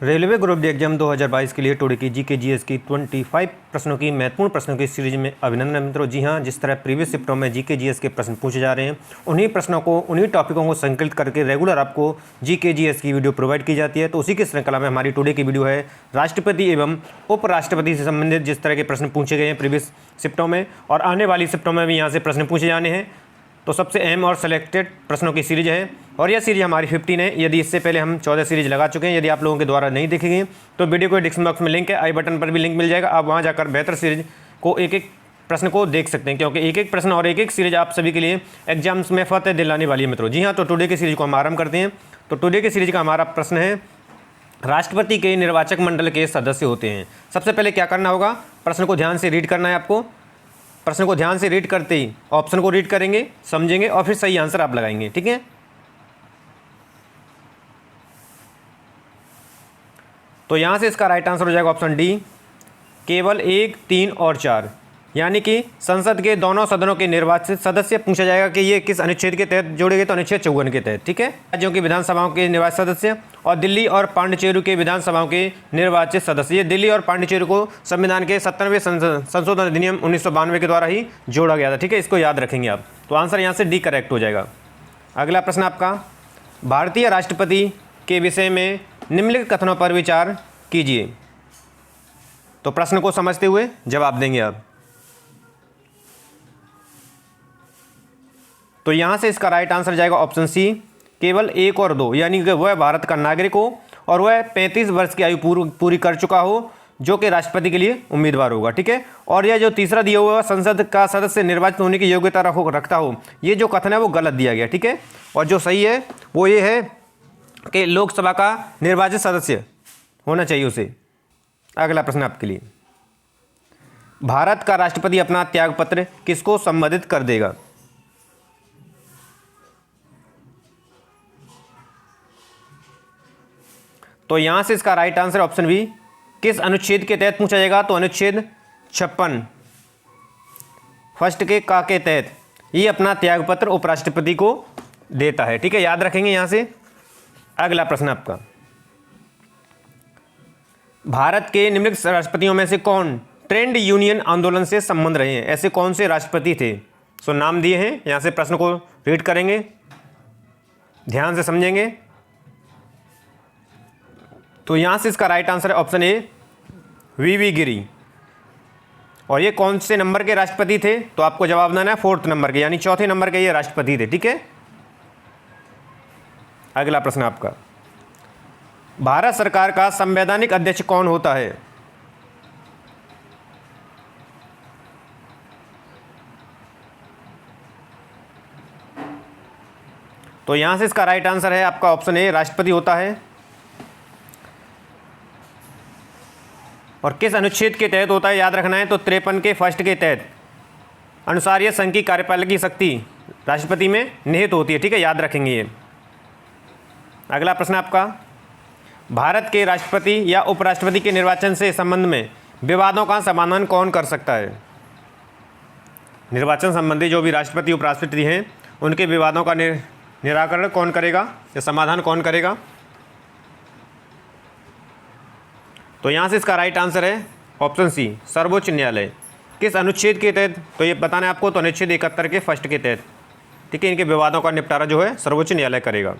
Railway group D exam 2022 के लिए today की जीके जीएस की 25 प्रश्नों की महत्वपूर्ण प्रश्नों की सीरीज में अभिनंदन मित्रों। जी हां, जिस तरह प्रीवियस शिफ्टों में जीके जीएस के प्रश्न पूछे जा रहे हैं, उन्हीं प्रश्नों को, उन्हीं टॉपिकों को संकलित करके रेगुलर आपको जीके जीएस की वीडियो प्रोवाइड की जाती है। तो उसी की श्रृंखला में हमारी टुडे की वीडियो है राष्ट्रपति एवं उपराष्ट्रपति से संबंधित जिस तरह के प्रश्न पूछे गए हैं प्रीवियस शिफ्टों में, और आने वाली शिफ्टों में भी यहाँ से प्रश्न पूछे जाने हैं। तो सबसे अहम और सेलेक्टेड प्रश्नों की सीरीज है, और यह सीरीज हमारी 15 है। यदि इससे पहले हम 14 सीरीज लगा चुके हैं, यदि आप लोगों के द्वारा नहीं देखी गई तो वीडियो को डिस्क्रिप्शन बॉक्स में लिंक है, आई बटन पर भी लिंक मिल जाएगा। आप वहां जाकर बेहतर सीरीज को एक एक प्रश्न को देख सकते हैं, क्योंकि एक एक प्रश्न और एक एक सीरीज आप सभी के लिए एग्जाम्स में फतेह दिलाने वाली है मित्रों। जी हाँ, तो टुडे की सीरीज को हम आरंभ करते हैं। तो टुडे की सीरीज का हमारा प्रश्न है, राष्ट्रपति के निर्वाचक मंडल के सदस्य होते हैं। सबसे पहले क्या करना होगा, प्रश्न को ध्यान से रीड करना है आपको। प्रश्न को ध्यान से रीड करते ही ऑप्शन को रीड करेंगे, समझेंगे और फिर सही आंसर आप लगाएंगे, ठीक है। तो यहां से इसका राइट आंसर हो जाएगा ऑप्शन डी, केवल 1, 3 और 4। यानी कि संसद के दोनों सदनों के निर्वाचित सदस्य पूछा जाएगा कि ये किस अनुच्छेद के तहत जोड़े गए, तो अनुच्छेद 54 के तहत, ठीक है। राज्यों की विधानसभाओं के निर्वाचित सदस्य और दिल्ली और पांडिचेरी के विधानसभाओं के निर्वाचित सदस्य। ये दिल्ली और पांडिचेरी को संविधान के 97वें संशोधन अधिनियम 1992 के द्वारा ही जोड़ा गया था, ठीक है। इसको याद रखेंगे आप। तो आंसर यहाँ से डी करेक्ट हो जाएगा। अगला प्रश्न आपका, भारतीय राष्ट्रपति के विषय में निम्नलिखित कथनों पर विचार कीजिए। तो प्रश्न को समझते हुए जवाब देंगे आप। तो यहां से इसका राइट आंसर जाएगा ऑप्शन सी, केवल 1 और 2। यानी कि वह भारत का नागरिक हो और वह 35 वर्ष की आयु पूरी कर चुका हो, जो कि राष्ट्रपति के लिए उम्मीदवार होगा, ठीक है। और यह जो तीसरा दिया हुआ संसद का सदस्य निर्वाचित होने की योग्यता रखता हो, ये जो कथन है वो गलत दिया गया, ठीक है। और जो सही है वो ये है कि लोकसभा का निर्वाचित सदस्य होना चाहिए उसे। अगला प्रश्न आपके लिए, भारत का राष्ट्रपति अपना त्यागपत्र किसको संबोधित कर देगा। तो यहां से इसका राइट आंसर ऑप्शन बी, किस अनुच्छेद के तहत पूछा जाएगा, तो अनुच्छेद 56 फर्स्ट के का के तहत ये अपना त्यागपत्र उपराष्ट्रपति को देता है, ठीक है। याद रखेंगे यहां से। अगला प्रश्न आपका, भारत के निम्नलिखित राष्ट्रपतियों में से कौन ट्रेड यूनियन आंदोलन से संबंध रहे हैं। ऐसे कौन से राष्ट्रपति थे, सो नाम दिए हैं। यहां से प्रश्न को रीड करेंगे, ध्यान से समझेंगे। तो यहां से इसका राइट आंसर है ऑप्शन ए, वी गिरी। और ये कौन से नंबर के राष्ट्रपति थे, तो आपको जवाब देना है 4th नंबर के, यानी चौथे नंबर के ये राष्ट्रपति थे, ठीक है। अगला प्रश्न आपका, भारत सरकार का संवैधानिक अध्यक्ष कौन होता है। तो यहां से इसका राइट आंसर है आपका ऑप्शन ए, राष्ट्रपति होता है। और किस अनुच्छेद के तहत होता है, याद रखना है, तो 53 के फर्स्ट के तहत अनुसार यह संघ की कार्यपालक की शक्ति राष्ट्रपति में निहित होती है, ठीक है। याद रखेंगे ये। अगला प्रश्न आपका, भारत के राष्ट्रपति या उपराष्ट्रपति के निर्वाचन से संबंध में विवादों का समाधान कौन कर सकता है। निर्वाचन संबंधी जो भी राष्ट्रपति उपराष्ट्रपति हैं उनके विवादों का निराकरण कौन करेगा या समाधान कौन करेगा। तो यहाँ से इसका राइट आंसर है ऑप्शन सी, सर्वोच्च न्यायालय। किस अनुच्छेद के तहत, तो ये बताना है आपको, तो अनुच्छेद 71 के फर्स्ट के तहत, ठीक है। इनके विवादों का निपटारा जो है सर्वोच्च न्यायालय करेगा।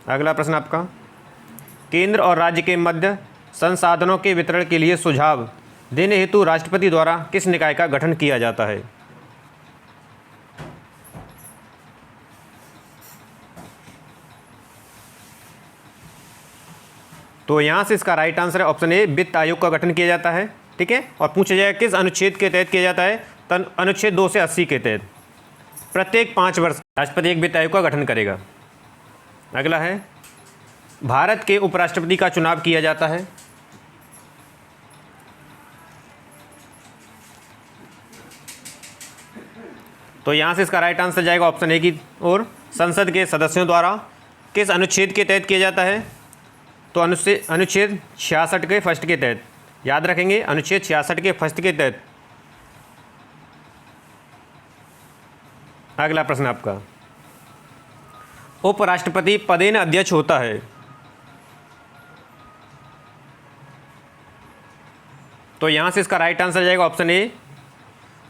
अगला प्रश्न आपका, केंद्र और राज्य के मध्य संसाधनों के वितरण के लिए सुझाव देने हेतु राष्ट्रपति द्वारा किस निकाय का गठन किया जाता है। तो यहाँ से इसका राइट आंसर है ऑप्शन ए, वित्त आयोग का गठन किया जाता है, ठीक है। और पूछा जाएगा किस अनुच्छेद के तहत किया जाता है, तो अनुच्छेद 2 से 80 के तहत। प्रत्येक 5 वर्ष राष्ट्रपति एक वित्त आयोग का गठन करेगा। अगला है, भारत के उपराष्ट्रपति का चुनाव किया जाता है। तो यहाँ से इसका राइट आंसर जाएगा ऑप्शन ए की ओर, संसद के सदस्यों द्वारा। किस अनुच्छेद के तहत किया जाता है, तो अनुच्छेद 66 के फर्स्ट के तहत। याद रखेंगे, अनुच्छेद 66 के फर्स्ट के तहत। अगला प्रश्न आपका, उपराष्ट्रपति पदेन अध्यक्ष होता है। तो यहाँ से इसका राइट आंसर जाएगा ऑप्शन ए।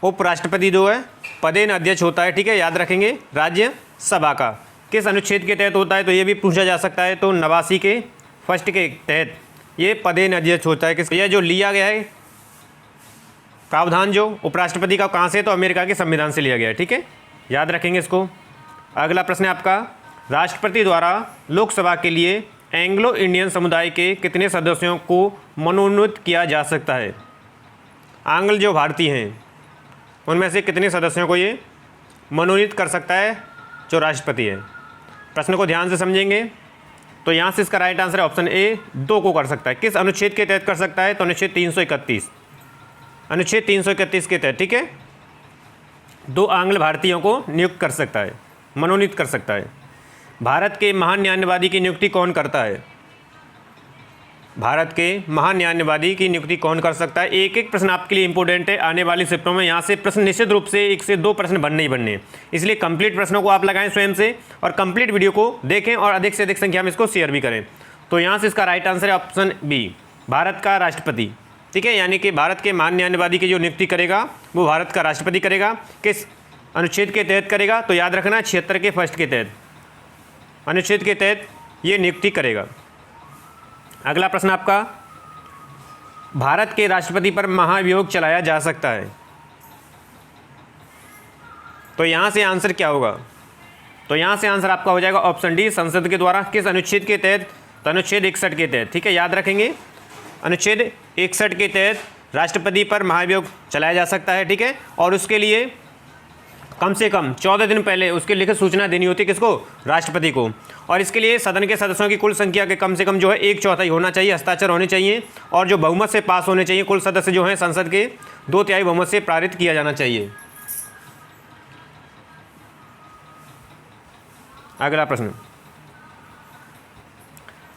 उपराष्ट्रपति जो है पदेन अध्यक्ष होता है, ठीक है, याद रखेंगे। राज्यसभा का किस अनुच्छेद के तहत होता है, तो ये भी पूछा जा सकता है। तो 89 के फर्स्ट के तहत ये पदेन अध्यक्ष होता है। किस, यह जो लिया गया है प्रावधान जो उपराष्ट्रपति का, कहाँ से, तो अमेरिका के संविधान से लिया गया है, ठीक है, याद रखेंगे इसको। अगला प्रश्न है आपका, राष्ट्रपति द्वारा लोकसभा के लिए एंग्लो इंडियन समुदाय के कितने सदस्यों को मनोनीत किया जा सकता है। आंग्ल जो भारतीय हैं उनमें से कितने सदस्यों को ये मनोनीत कर सकता है जो राष्ट्रपति है। प्रश्न को ध्यान से समझेंगे। तो यहाँ से इसका राइट आंसर है ऑप्शन ए, 2 को कर सकता है। किस अनुच्छेद के तहत कर सकता है, तो अनुच्छेद 331, अनुच्छेद 331 के तहत, ठीक है, 2 आंग्ल भारतीयों को नियुक्त कर सकता है, मनोनीत कर सकता है। भारत के महान न्यायवादी की नियुक्ति कौन करता है, भारत के महान न्यायवादी की नियुक्ति कौन कर सकता है। एक एक प्रश्न आपके लिए इंपॉर्टेंट है आने वाली शिफ्टों में। यहाँ से प्रश्न निश्चित रूप से 1 से 2 प्रश्न बनने ही बनने, इसलिए कंप्लीट प्रश्नों को आप लगाएं स्वयं से और कंप्लीट वीडियो को देखें और अधिक से अधिक संख्या में इसको शेयर भी करें। तो यहाँ से इसका राइट आंसर है ऑप्शन बी, भारत का राष्ट्रपति, ठीक है, यानी कि भारत के महान न्यायवादी की जो नियुक्ति करेगा वो भारत का राष्ट्रपति करेगा। किस अनुच्छेद के तहत करेगा, तो याद रखना 76 के फर्स्ट के तहत, अनुच्छेद के तहत ये नियुक्ति करेगा। अगला प्रश्न आपका, भारत के राष्ट्रपति पर महाभियोग चलाया जा सकता है। तो यहाँ से आंसर क्या होगा, तो यहाँ से आंसर आपका हो जाएगा ऑप्शन डी, संसद के द्वारा। किस अनुच्छेद के तहत, तो अनुच्छेद 61 के तहत, ठीक है, याद रखेंगे। अनुच्छेद 61 के तहत राष्ट्रपति पर महाभियोग चलाया जा सकता है, ठीक है, और उसके लिए कम से कम 14 दिन पहले उसकी लिखित सूचना देनी होती है, किसको, राष्ट्रपति को। और इसके लिए सदन के सदस्यों की कुल संख्या के कम से कम जो है 1/4 होना चाहिए, हस्ताक्षर होने चाहिए, और जो बहुमत से पास होने चाहिए। कुल सदस्य जो हैं संसद के 2/3 बहुमत से पारित किया जाना चाहिए। अगला प्रश्न,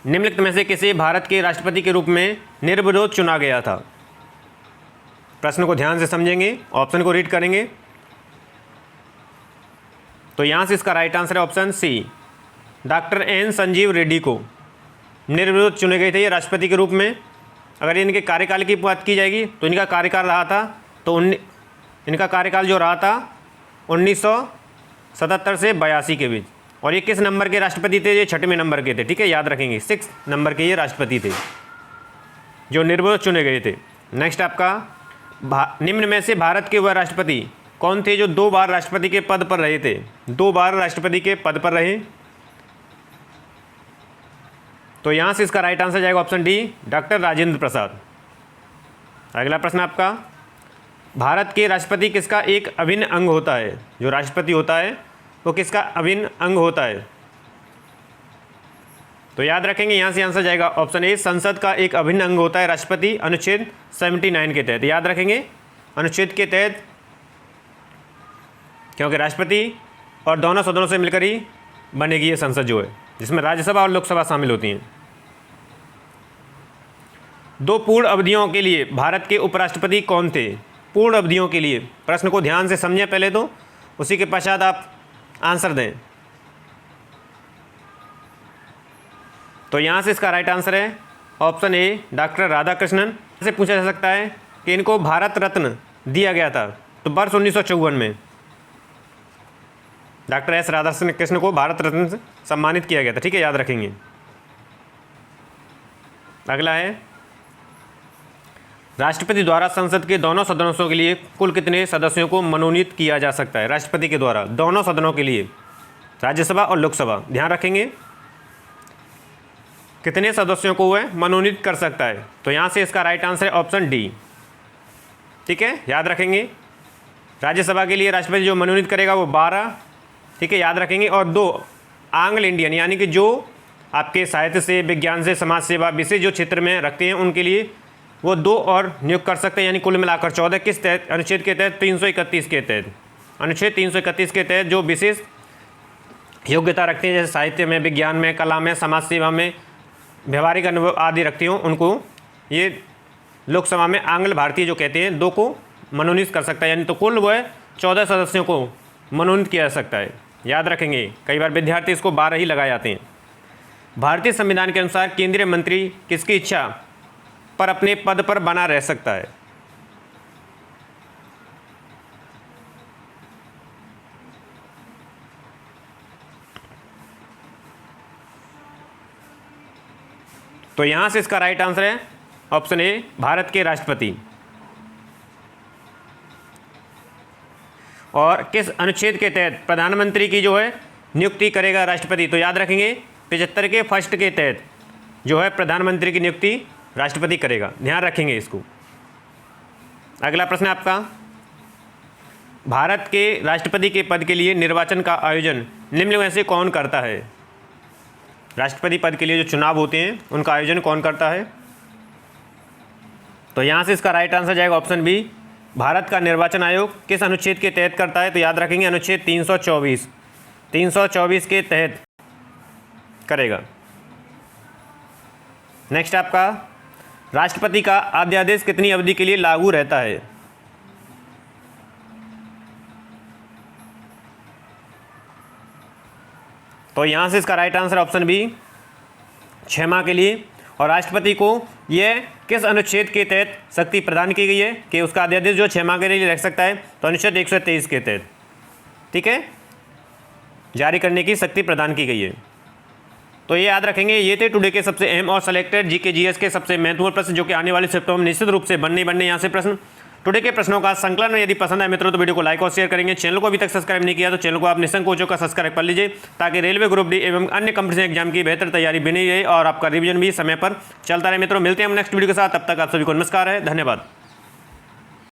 निम्नलिखित में से किसे भारत के राष्ट्रपति के रूप में निर्विरोध चुना गया था। प्रश्न को ध्यान से समझेंगे, ऑप्शन को रीड करेंगे। तो यहाँ से इसका राइट आंसर है option C, doctor N Sanjiv Reddy को निर्विरोध चुने गए थे ये राष्ट्रपति के रूप में। अगर इनके कार्यकाल की बात की जाएगी तो इनका कार्यकाल रहा था, तो इनका कार्यकाल जो रहा था 1977 से 82 के बीच। और ये किस नंबर के राष्ट्रपति थे, ये 6वें नंबर के थे, ठीक है, याद रखेंगे, 6 नंबर के ये राष्ट्रपति थे जो निर्विरोध चुने गए थे। नेक्स्ट आपका, निम्न में से भारत के वह राष्ट्रपति कौन थे जो 2 बार राष्ट्रपति के पद पर रहे थे, 2 बार राष्ट्रपति के पद पर रहे। तो यहाँ से इसका राइट आंसर जाएगा option D, doctor Rajendra Prasad. अगला प्रश्न आपका, भारत के राष्ट्रपति किसका एक अभिन्न अंग होता है, जो राष्ट्रपति होता है वो किसका अभिन्न अंग होता है। तो याद रखेंगे यहाँ से आंसर जाएगा ऑप्शन ए, संसद का एक अभिन्न अंग होता है राष्ट्रपति, अनुच्छेद 79 के तहत, याद रखेंगे, अनुच्छेद के तहत, क्योंकि राष्ट्रपति और दोनों सदनों से मिलकर ही बनेगी ये संसद जो है, जिसमें राज्यसभा और लोकसभा शामिल होती हैं। 2 पूर्ण अवधियों के लिए भारत के उपराष्ट्रपति कौन थे, पूर्ण अवधियों के लिए। प्रश्न को ध्यान से समझें पहले, तो उसी के पश्चात आप आंसर दें। तो यहाँ से इसका राइट आंसर है ऑप्शन ए, डॉक्टर राधाकृष्णन। से पूछा जा सकता है कि इनको भारत रत्न दिया गया था, तो वर्ष 1954 में डॉक्टर एस राधाकृष्णन को भारत रत्न से सम्मानित किया गया था, ठीक है, याद रखेंगे। अगला है, राष्ट्रपति द्वारा संसद के दोनों सदनों के लिए कुल कितने सदस्यों को मनोनीत किया जा सकता है। राष्ट्रपति के द्वारा दोनों सदनों के लिए, राज्यसभा और लोकसभा, ध्यान रखेंगे, कितने सदस्यों को वह मनोनीत कर सकता है। तो यहाँ से इसका राइट आंसर है ऑप्शन डी, ठीक है, याद रखेंगे। राज्यसभा के लिए राष्ट्रपति जो मनोनीत करेगा वो 12, ठीक है, याद रखेंगे, और 2 आंग्ल इंडियन, यानी कि जो आपके साहित्य से, विज्ञान से, समाज सेवा विषय जो क्षेत्र में रखते हैं उनके लिए वो 2 और नियुक्त कर सकते हैं, यानी कुल मिलाकर 14। किस तहत, अनुच्छेद के तहत 331 के तहत, अनुच्छेद 331 के तहत जो विशेष योग्यता रखते हैं, जैसे साहित्य में, विज्ञान में, कला में, समाज सेवा में, व्यवहारिक अनुभव आदि रखती हों, उनको ये लोकसभा में आंग्ल भारतीय जो कहते हैं 2 को मनोनीत कर सकता है, यानी तो कुल वह 14 सदस्यों को मनोनीत किया जा सकता है, याद रखेंगे। कई बार विद्यार्थी इसको 12 ही लगाए जाते हैं। भारतीय संविधान के अनुसार केंद्रीय मंत्री किसकी इच्छा पर अपने पद पर बना रह सकता है। तो यहाँ से इसका राइट आंसर है ऑप्शन ए, भारत के राष्ट्रपति। और किस अनुच्छेद के तहत प्रधानमंत्री की जो है नियुक्ति करेगा राष्ट्रपति? तो याद रखेंगे 75 के फर्स्ट के तहत जो है प्रधानमंत्री की नियुक्ति राष्ट्रपति करेगा, ध्यान रखेंगे इसको। अगला प्रश्न है आपका, भारत के राष्ट्रपति के पद के लिए निर्वाचन का आयोजन निम्न में से कौन करता है? राष्ट्रपति पद के लिए जो चुनाव होते हैं उनका आयोजन कौन करता है? तो यहाँ से इसका राइट आंसर जाएगा ऑप्शन बी, भारत का निर्वाचन आयोग किस अनुच्छेद के तहत करता है? तो याद रखेंगे अनुच्छेद 324 के तहत करेगा। नेक्स्ट आपका, राष्ट्रपति का अध्यादेश कितनी अवधि के लिए लागू रहता है? तो यहाँ से इसका राइट आंसर ऑप्शन बी, 6 माह के लिए। और राष्ट्रपति को यह किस अनुच्छेद के तहत शक्ति प्रदान की गई है कि उसका अध्यादेश जो 6 माह के लिए रख सकता है? तो अनुच्छेद 123 के तहत, ठीक है, जारी करने की शक्ति प्रदान की गई है। तो ये याद रखेंगे। ये थे टुडे के सबसे अहम और सेलेक्टेड जीके जीएस के सबसे महत्वपूर्ण प्रश्न जो कि आने वाले शिफ्टों में निश्चित रूप से बनने यहाँ से प्रश्न। टुडे के प्रश्नों का संकलन यदि पसंद आए मित्रों तो वीडियो को लाइक और शेयर करेंगे। चैनल को अभी तक सब्सक्राइब नहीं किया तो चैनल को आप निशंक कोचों का सब्सक्राइब कर लीजिए ताकि रेलवे ग्रुप डी एवं अन्य कंपटीशन एग्जाम की बेहतर तैयारी बनी रहे और आपका रिवीजन भी समय पर चलता रहे। मित्रों मिलते हैं हम नेक्स्ट वीडियो के साथ, तब तक आप सभी को नमस्कार है, धन्यवाद।